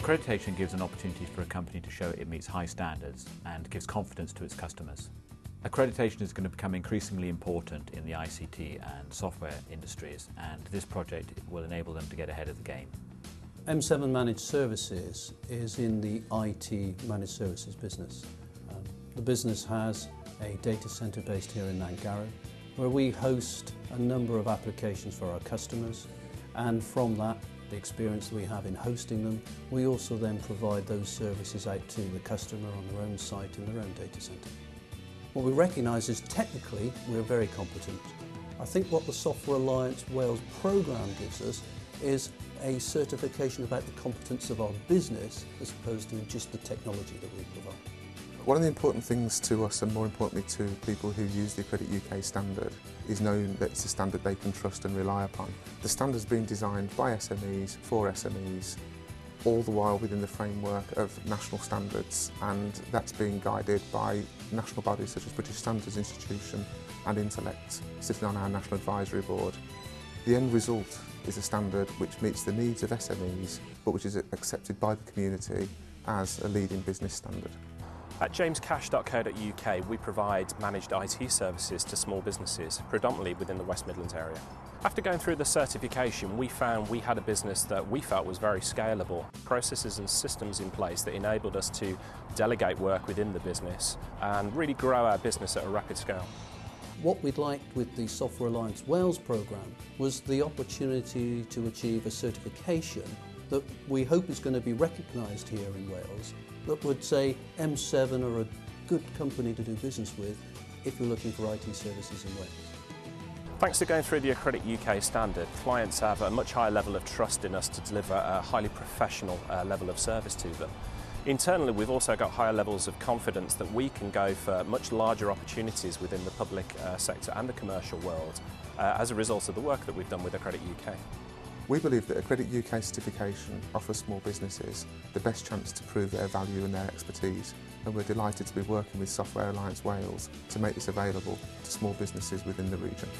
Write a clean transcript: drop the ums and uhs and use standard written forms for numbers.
Accreditation gives an opportunity for a company to show it meets high standards and gives confidence to its customers. Accreditation is going to become increasingly important in the ICT and software industries, and this project will enable them to get ahead of the game. M7 Managed Services is in the IT managed services business. The business has a data centre based here in Nantgarrow, where we host a number of applications for our customers, and from that, the experience that we have in hosting them, we also then provide those services out to the customer on their own site in their own data centre. What we recognise is technically we're very competent. I think what the Software Alliance Wales programme gives us is a certification about the competence of our business as opposed to just the technology that we provide. One of the important things to us, and more importantly to people who use the Accredit UK standard, is knowing that it's a standard they can trust and rely upon. The standard's been designed by SMEs, for SMEs, all the while within the framework of national standards, and that's being guided by national bodies such as British Standards Institution and Intellect, sitting on our National Advisory Board. The end result is a standard which meets the needs of SMEs, but which is accepted by the community as a leading business standard. At jamescash.co.uk we provide managed IT services to small businesses, predominantly within the West Midlands area. After going through the certification, we found we had a business that we felt was very scalable, processes and systems in place that enabled us to delegate work within the business and really grow our business at a rapid scale. What we'd liked with the Software Alliance Wales programme was the opportunity to achieve a certification that we hope is going to be recognised here in Wales, that would say M7 are a good company to do business with if you're looking for IT services in Wales. Thanks to going through the Accredit UK standard, clients have a much higher level of trust in us to deliver a highly professional level of service to them. Internally, we've also got higher levels of confidence that we can go for much larger opportunities within the public sector and the commercial world as a result of the work that we've done with Accredit UK. We believe that Accredit UK certification offers small businesses the best chance to prove their value and their expertise, and we're delighted to be working with Software Alliance Wales to make this available to small businesses within the region.